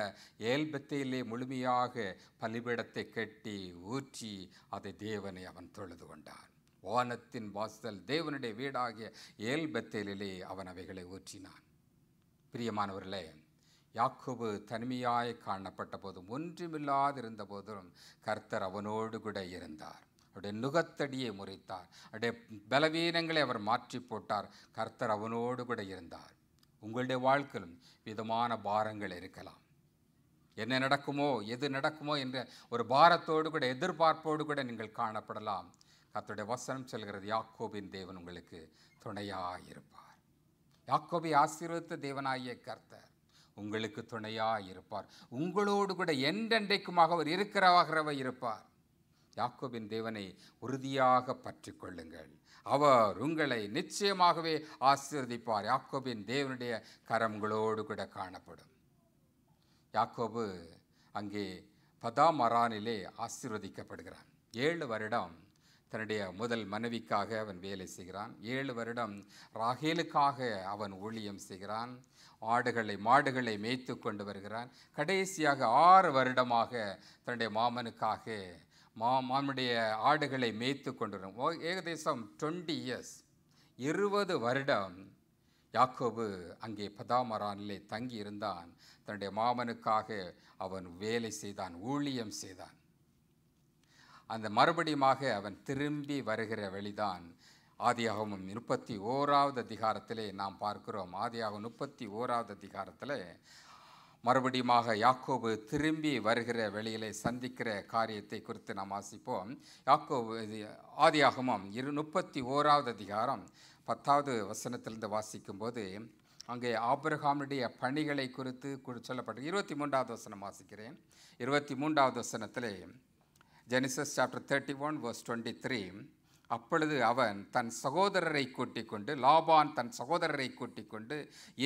ஏல்பெத்தேலிலே முழுமையாக பலிபீடத்தை கட்டி ஊற்றி அதை தேவனை அவன் தொழுது கொண்டான். வானத்தின் வாசல் தேவனுடைய வீடாகிய ஏல்பெத்தேலிலே அவன் அவைகளை ஊற்றினான். பிரியமானவர்களே, யாக்கோபு தனிமையாய் காணப்பட்ட போதும், ஒன்றுமில்லாதிருந்த போதும் கர்த்தர் அவனோடு கூட இருந்தார். அவருடைய நுகத்தடியை முறித்தார். அவருடைய பலவீனங்களை அவர் மாற்றி போட்டார். கர்த்தர் அவனோடு கூட இருந்தார். உங்களுடைய வாழ்க்கையிலும் விதமான பாரங்கள் இருக்கலாம். என்ன நடக்குமோ, எது நடக்குமோ என்ற ஒரு பாரத்தோடு கூட, எதிர்பார்ப்போடு கூட நீங்கள் காணப்படலாம். கர்த்தருடைய வசனம் சொல்கிறது, யாக்கோபின் தேவன் உங்களுக்கு துணையாயிருப்பார். யாக்கோபை ஆசீர்வதித்த தேவனாகிய கர்த்தர் உங்களுக்கு துணையாயிருப்பார். உங்களோடு கூட என்றென்றைக்குமாக அவர் இருக்கிறவராக இருப்பார். யாக்கோபின் தேவனை உறுதியாக பற்றி கொள்ளுங்கள். அவர் உங்களை நிச்சயமாகவே ஆசீர்வதிப்பார். யாக்கோபின் தேவனுடைய கரம் உங்களோடு கூட காணப்படும். யாக்கோபு அங்கே பதாம் அரானிலே ஆசீர்வதிக்கப்படுகிறான். 7 வருடம் தன்னுடைய முதல் மனைவிக்காக அவன் வேலை செய்கிறான். 7 வருடம் ராகேலுக்காக அவன் ஊழியம் செய்கிறான். மாடுகளை மேய்த்து கொண்டு வருகிறான். கடைசியாக 6 வருடமாக தன்னுடைய மாமனுக்காக மாமனுடைய ஆடுகளை மேய்த்து கொண்டு வரும். ஏகதேசம் 20 இயர்ஸ், 20 வருடம் யாக்கோபு அங்கே பதாமரானிலே தங்கி இருந்தான். தன்னுடைய மாமனுக்காக அவன் வேலை செய்தான், ஊழியம் செய்தான். அந்த மறுபடியுமாக அவன் திரும்பி வருகிற வழிதான் ஆதியாகமம் 31வது அதிகாரத்திலே நாம் பார்க்கிறோம். ஆதியாகமம் 31வது அதிகாரத்தில் மறுபடியுமாக யாக்கோபு திரும்பி வருகிற வழியிலே சந்திக்கிற காரியத்தை குறித்து நாம் வாசிப்போம். யாக்கோபு ஆதியாகமம் 31வது அதிகாரம் 10வது வசனத்திலிருந்து வாசிக்கும்போது அங்கே ஆபிரகாமுடைய பணிகளை குறித்து சொல்லப்பட்டு 23வது வசனம் வாசிக்கிறேன். 23வது வசனத்திலே ஜெனிசஸ் சாப்டர் 31 verse 23, அப்பொழுது அவன் தன் சகோதரரை கூட்டிக் கொண்டு, லாபான் தன் சகோதரரை கூட்டிக் கொண்டு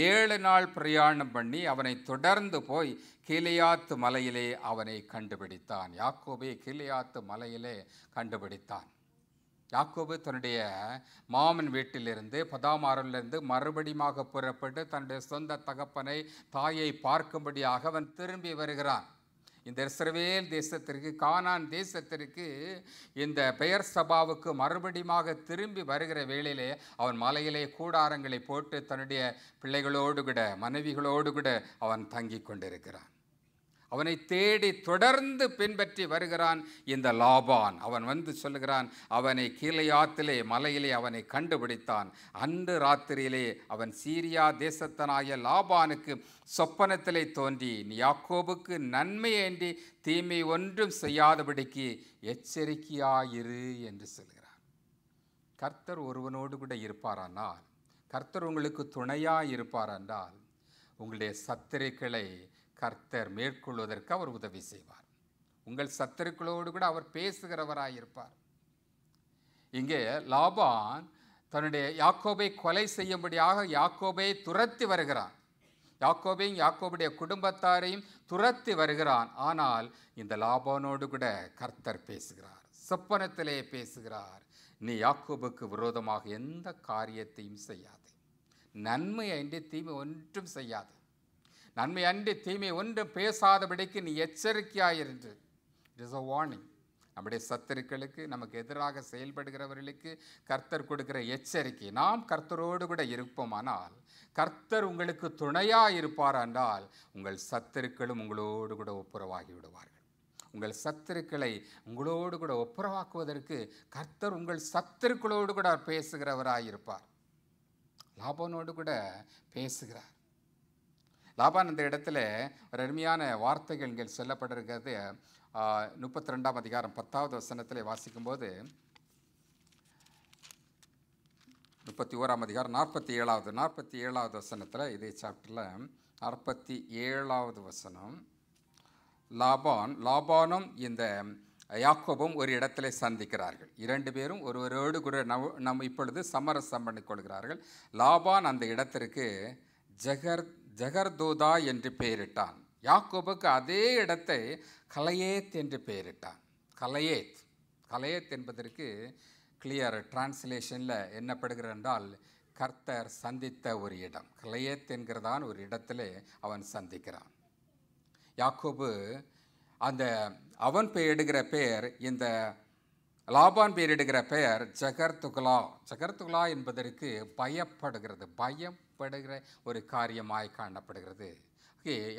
7 நாள் பிரயாணம் பண்ணி அவனை தொடர்ந்து போய் கீலேயாத்து மலையிலே அவனை கண்டுபிடித்தான். யாக்கோபை கீலேயாத்து மலையிலே கண்டுபிடித்தான். யாக்கோபு தன்னுடைய மாமன் வீட்டிலிருந்து பதாமாரிலிருந்து மறுபடியுமாக புறப்பட்டு தன்னுடைய சொந்த தகப்பனை தாயை பார்க்கும்படியாக அவன் திரும்பி வருகிறான். இந்த இஸ்ரவேல் தேசத்திற்கு, கானான் தேசத்திற்கு, இந்த பெயர் சபாவுக்கு மறுபடியுமாக திரும்பி வருகிற வேளையிலே அவன் மலையிலே கூடாரங்களை போட்டு தன்னுடைய பிள்ளைகளோடு கூட மனைவிகளோடு கூட அவன் தங்கி கொண்டிருக்கிறான். அவனை தேடி தொடர்ந்து பின்பற்றி வருகிறான் இந்த லாபான். அவன் வந்து சொல்லுகிறான், அவனை கீலேயாத்திலே மலையிலே அவனை கண்டுபிடித்தான். அன்று ராத்திரியிலே அவன் சீரியா தேசத்தனாகிய லாபானுக்கு சொப்பனத்திலே தோன்றி, நீ யாக்கோபுக்கு நன்மையேன்றி தீமை ஒன்றும் செய்யாதபடிக்கு எச்சரிக்கையாயிரு என்று சொல்கிறான். கர்த்தர் ஒருவனோடு கூட இருப்பாரானால், கர்த்தர் உங்களுக்கு துணையாக இருப்பாரென்றால், உங்களுடைய சத்துருக்களை கர்த்தர் மேற்கொள்வதற்கு அவர் உதவி செய்வார். உங்கள் சத்துருக்களோடு கூட அவர் பேசுகிறவராயிருப்பார். இங்கே லாபான் தன்னுடைய யாக்கோபை கொலை செய்யும்படியாக யாக்கோபை துரத்தி வருகிறான். யாக்கோபையும் யாக்கோபுடைய குடும்பத்தாரையும் துரத்தி வருகிறான். ஆனால் இந்த லாபானோடு கூட கர்த்தர் பேசுகிறார், சொப்பனத்திலே பேசுகிறார். நீ யாக்கோபுக்கு விரோதமாக எந்த காரியத்தையும் செய்யாது, நன்மை அன்றி தீமை ஒன்றும் செய்யாது. நன்மை அன்றி தீமை ஒன்றும் பேசாதபடிக்கு நீ எச்சரிக்கையாயிருந்து. It is a warning. நம்முடைய சத்துருக்களுக்கு, நமக்கு எதிராக செயல்படுகிறவர்களுக்கு கர்த்தர் கொடுக்கிற எச்சரிக்கை. நாம் கர்த்தரோடு கூட இருப்போமானால், கர்த்தர் உங்களுக்கு துணையாக இருப்பார் என்றால், உங்கள் சத்துருக்களும் உங்களோடு கூட ஒப்புரவாகி விடுவார்கள். உங்கள் சத்துருக்களை உங்களோடு கூட ஒப்புரவாக்குவதற்கு கர்த்தர் உங்கள் சத்துருக்களோடு கூட பேசுகிறவராயிருப்பார். லாபானோடு கூட பேசுகிறார். லாபான் அந்த இடத்துல ஒரு அருமையான வார்த்தைகள் இங்கே சொல்லப்பட்டிருக்கிறது. 32ஆம் அதிகாரம் 10வது வசனத்தில் வாசிக்கும்போது, 31ஆம் அதிகாரம் 47வது வசனத்தில், இதே சாப்டரில் 47வது வசனம், லாபானும் இந்த யாக்கோபும் ஒரு இடத்துல சந்திக்கிறார்கள். 2 பேரும் ஒருவரோடு கூட நம்ம இப்பொழுது சமரசம் பண்ணிக்கொள்கிறார்கள். லாபான் அந்த இடத்திற்கு ஜகர்தூதா என்று பெயரிட்டான். யாக்கோபுக்கு அதே இடத்தை கலையேத் என்று பெயரிட்டான். கலையேத் என்பதற்கு கிளியர் டிரான்ஸ்லேஷனில் என்னப்படுகிறது என்றால், கர்த்தர் சந்தித்த ஒரு இடம். கலையேத் என்கிறதான் ஒரு இடத்துல அவன் சந்திக்கிறான். யாக்கோபு அவன் பெயரிடுகிற பெயர், இந்த லாபான் பெயரிடுகிற பெயர் ஜகர்துகலா என்பதற்கு பயப்படுகிற ஒரு காரியமாய் காணப்படுகிறது.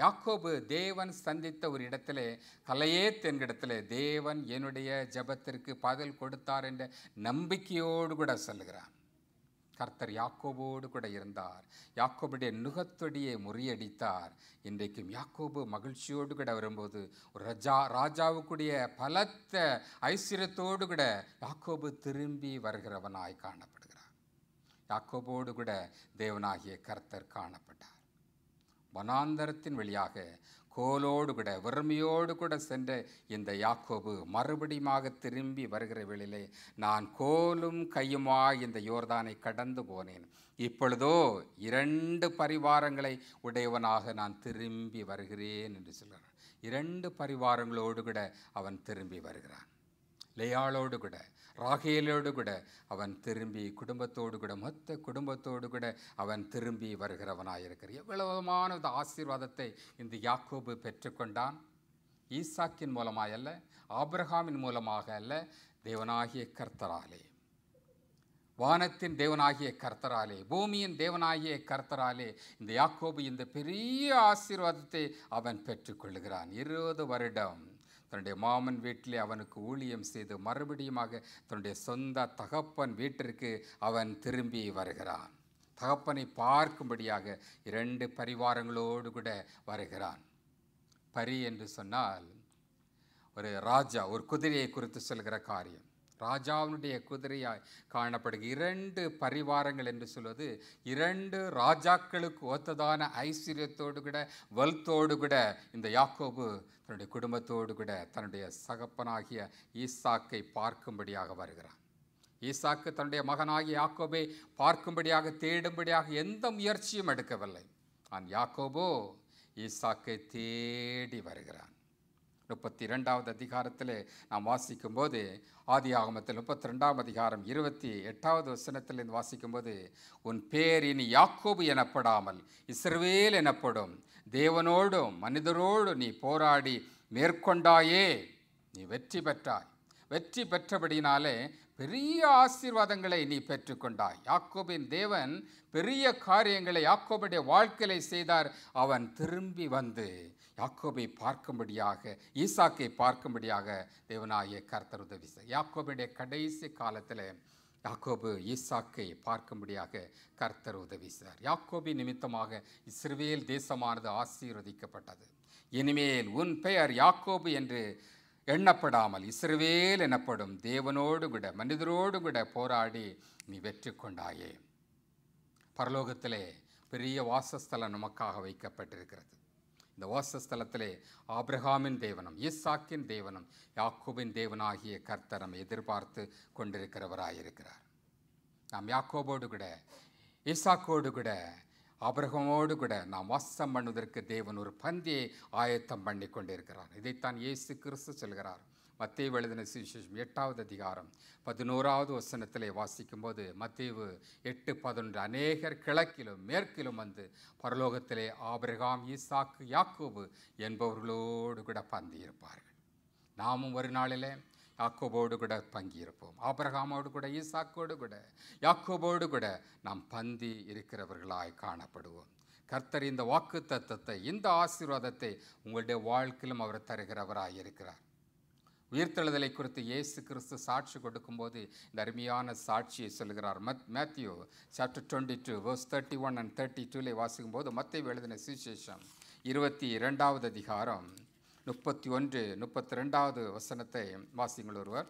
யாக்கோபு தேவன் சந்தித்த ஒரு இடத்திலே, கலையேத் என்கிற இடத்துல, தேவன் என்னுடைய ஜெபத்திற்கு பதில் கொடுத்தார் என்ற நம்பிக்கையோடு கூட சொல்லுகிறான். கர்த்தர் யாக்கோபோடு கூட இருந்தார். யாக்கோபுடைய நுகத்தொடியை முறியடித்தார். இன்றைக்கும் யாக்கோபு மகிழ்ச்சியோடு கூட வரும்போது, ஒரு ராஜாவுக்குடைய பலத்த ஐஸ்வர்யத்தோடு கூட யாக்கோபு திரும்பி வருகிறவனாய் காணப்படுகிறார். யாக்கோபோடு கூட தேவனாகிய கர்த்தர் காணப்பட்டார். வனாந்தரத்தின் வழியாக கோலோடு கூட வறுமையோடு கூட சென்ற இந்த யாக்கோபு மறுபடியுமாக திரும்பி வருகிற வேளையிலே, நான் கோலும் கையுமாய் இந்த யோர்தானை கடந்து போனேன், இப்பொழுதோ 2 பரிவாரங்களை உடையவனாக நான் திரும்பி வருகிறேன் என்று சொல்கிறான். 2 பரிவாரங்களோடு கூட அவன் திரும்பி வருகிறான். லேயாளோடு கூட, ராகேலோடு கூட அவன் திரும்பி குடும்பத்தோடு கூட, மொத்த குடும்பத்தோடு கூட அவன் திரும்பி வருகிறவனாயிருக்கிறான். எவ்வளவுமான ஆசீர்வாதத்தை இந்த யாக்கோபு பெற்றுக்கொண்டான். ஈசாக்கின் மூலமாக அல்ல, ஆபிரகாமின் மூலமாக அல்ல, தேவனாகிய கர்த்தராலே, வானத்தின் தேவனாகிய கர்த்தராலே, பூமியின் தேவனாகிய கர்த்தராலே இந்த யாக்கோபு இந்த பெரிய ஆசீர்வாதத்தை அவன் பெற்றுக்கொள்கிறான். 20 வருடம் தன்னுடைய மாமன் வீட்டிலே அவனுக்கு ஊழியம் செய்து மறுபடியுமாக தன்னுடைய சொந்த தகப்பன் வீட்டிற்கு அவன் திரும்பி வருகிறான். தகப்பனை பார்க்கும்படியாக 2 பரிவாரங்களோடு கூட வருகிறான். பரி என்று சொன்னால் ஒரு ராஜா, ஒரு குதிரையை குறித்து சொல்கிற காரியம். ராஜாவினுடைய குதிரையாய் காணப்படுகிற 2 பரிவாரங்கள் என்று சொல்வது, 2 ராஜாக்களுக்கு ஒத்ததான ஐஸ்வர்யத்தோடு கூட, வெல்த்தோடு கூட இந்த யாக்கோபு தன்னுடைய குடும்பத்தோடு கூட தன்னுடைய சகப்பனாகிய ஈசாக்கை பார்க்கும்படியாக வருகிறான். ஈசாக்கு தன்னுடைய மகனாகிய யாக்கோபை பார்க்கும்படியாக, தேடும்படியாக எந்த முயற்சியும் எடுக்கவில்லை. ஆனால் யாக்கோபோ ஈசாக்கை தேடி வருகிறான். 32வது அதிகாரத்தில் நாம் வாசிக்கும்போது, ஆதியாகமத்தில் 32ஆம் அதிகாரம் 28வது வசனத்தில் வாசிக்கும்போது, உன் பேர் இனி யாக்கோபு எனப்படாமல் இஸ்ரவேல் எனப்படும், தேவனோடும் மனிதரோடும் நீ போராடி மேற்கொண்டாயே, நீ வெற்றி பெற்றாய். வெற்றி பெற்றபடினாலே பெரிய ஆசீர்வாதங்களை நீ பெற்றுக்கொண்டாய். யாக்கோபின் தேவன் பெரிய காரியங்களை யாக்கோபுடைய வாழ்க்கையை செய்தார். அவன் திரும்பி வந்து யாக்கோபை பார்க்கும்படியாக, ஈசாக்கை பார்க்கும்படியாக தேவனாகிய கர்த்தர் உதவி செய்தார். யாக்கோபுடைய கடைசி காலத்தில் யாக்கோபு ஈசாக்கை பார்க்கும்படியாக கர்த்தர் உதவி செய்தார். யாக்கோபின் நிமித்தமாக இஸ்ரவேல் தேசமானது ஆசீர்வதிக்கப்பட்டது. இனிமேல் உன் பெயர் யாக்கோபு என்று எண்ணப்படாமல் இஸ்ரவேல் எனப்படும், தேவனோடு கூட மனிதரோடு கூட போராடி நீ வெற்றி கொண்டாயே. பரலோகத்திலே பெரிய வாசஸ்தலம் நமக்காக வைக்கப்பட்டிருக்கிறது. இந்த வாசஸ்தலத்திலே ஆபிரகாமின் தேவனும் ஈசாக்கின் தேவனும் யாக்கோபின் தேவனாகிய கர்த்தர் எதிர்பார்த்து கொண்டிருக்கிறவராயிருக்கிறார். நாம் யாக்கோபோடு கூட, ஈசாக்கோடு கூட, ஆபிரகாமோடு கூட நாம் வாசம் பண்ணுவதற்கு தேவன் ஒரு பந்தியை ஆயத்தம் பண்ணி கொண்டிருக்கிறார். இதைத்தான் இயேசு கிறிஸ்து சொல்கிறார். மத்தேயு எழுதின சுவிசேஷம் 8வது அதிகாரம் 11வது வசனத்திலே வாசிக்கும்போது மத்தேயு 8:11 அநேகர் கிழக்கிலும் மேற்கிலும் வந்து பரலோகத்திலே ஆபிரகாம், ஈசாக்கு, யாக்கோபு என்பவர்களோடு கூட பந்தியிருப்பார்கள். நாமும் ஒரு நாளிலே யாக்கோபோடு கூட பங்கியிருப்போம். ஆபிரகாமோடு கூட, ஈசாக்கோடு கூட, யாக்கோபோடு கூட நாம் பந்தி இருக்கிறவர்களாய் காணப்படுவோம். கர்த்தர் இந்த வாக்கு தத்தத்தை, இந்த ஆசீர்வாதத்தை உங்களுடைய வாழ்க்கையிலும் அவர் தருகிறவராய் இருக்கிறார். உயிர்த்தெழுதலை குறித்து இயேசு கிறிஸ்து சாட்சி கொடுக்கும்போது இந்த அருமையான சாட்சியை சொல்கிறார். மேத்யூ சாப்டர் 22 verse 31 and 32 வாசிக்கும்போது மத்தேயு எழுதின சுவிசேஷம் 22வது அதிகாரம் 31, 32வது வசனத்தை வாசிங்கள் ஒருவர்.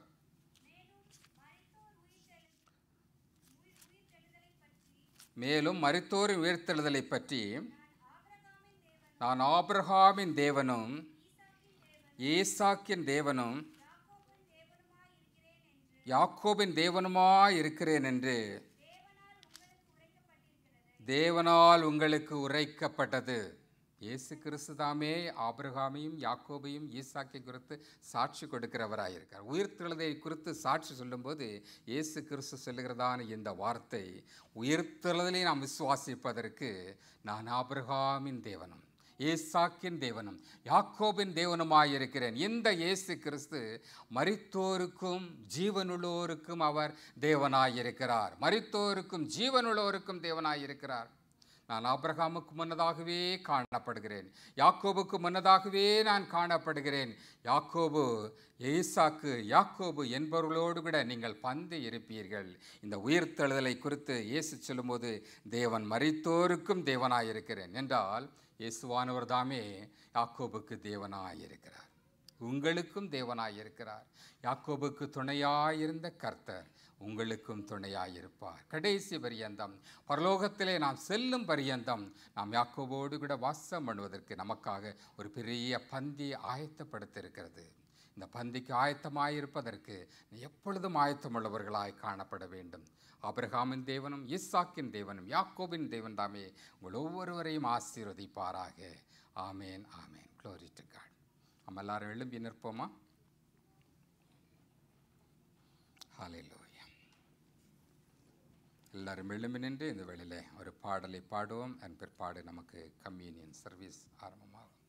மேலும் மரித்தோரின் உயிர்த்தெழுதலை பற்றி நான் ஆபிரகாமின் தேவனும் ஈசாக்கின் தேவனும் யாக்கோபின் தேவனுமாய் இருக்கிறேன் என்று தேவனால் உங்களுக்கு உரைக்கப்பட்டது. இயேசு கிறிஸ்து தாமே ஆபிரகாமையும் யாக்கோபையும் ஈசாக்கை குறித்து சாட்சி கொடுக்கிறவராயிருக்கார். உயிர்த்தெழுதை குறித்து சாட்சி சொல்லும்போது இயேசு கிறிஸ்து சொல்லுகிறதான இந்த வார்த்தை, உயிர்த்தெழுதலை நாம் விசுவாசிப்பதற்கு நான் ஆபிரகாமின் தேவனும் ஈசாக்கின் தேவனும் யாக்கோபின் தேவனுமாயிருக்கிறேன். இந்த இயேசு கிறிஸ்து மரித்தோருக்கும் ஜீவனுள்ளோருக்கும் அவர் தேவனாயிருக்கிறார். மரித்தோருக்கும் ஜீவனுள்ளோருக்கும் தேவனாயிருக்கிறார். நான் ஆபிரகாமுக்கு முன்னதாகவே காணப்படுகிறேன், யாக்கோபுக்கு முன்னதாகவே நான் காணப்படுகிறேன். யாக்கோபு, ஈசாக்கு, யாக்கோபு என்பவர்களோடு கூட நீங்கள் பந்தி இருப்பீர்கள். இந்த உயிர்த்தெழுதலை குறித்து இயேசு சொல்லும்போது தேவன் மரித்தோருக்கும் தேவனாயிருக்கிறேன் என்றால் இயேசுவானவர் தாமே யாக்கோபுக்கு தேவனாயிருக்கிறார், உங்களுக்கும் தேவனாயிருக்கிறார். யாக்கோபுக்கு துணையாயிருந்த கர்த்தர் உங்களுக்கும் துணையாயிருப்பார். கடைசி பரியந்தம், பரலோகத்திலே நாம் செல்லும் பரியந்தம் நாம் யாக்கோபோடு கூட வாசம் பண்ணுவதற்கு நமக்காக ஒரு பெரிய பந்தி ஆயத்தப்படுத்தியிருக்கிறது. இந்த பந்திக்கு ஆயத்தமாயிருப்பதற்கு எப்பொழுதும் ஆயத்தமுள்ளவர்களாய் காணப்பட வேண்டும். ஆபிரகாமின் தேவனும் ஈசாக்கின் தேவனும் யாக்கோபின் தேவன் தாமே உங்கள் ஒவ்வொருவரையும் ஆசீர்வதிப்பாராக. ஆமேன், ஆமேன். Glory to God. நம்ம எல்லாரும் எழும்பி நிற்போமா? ஹல்லேலூயா. எல்லாரும் எழும்பி நின்று இந்த வேளையிலே ஒரு பாடலை பாடுவோம். அதன் பிற்பாடு நமக்கு கம்யூனியன் சர்வீஸ் ஆரம்பமாகும்.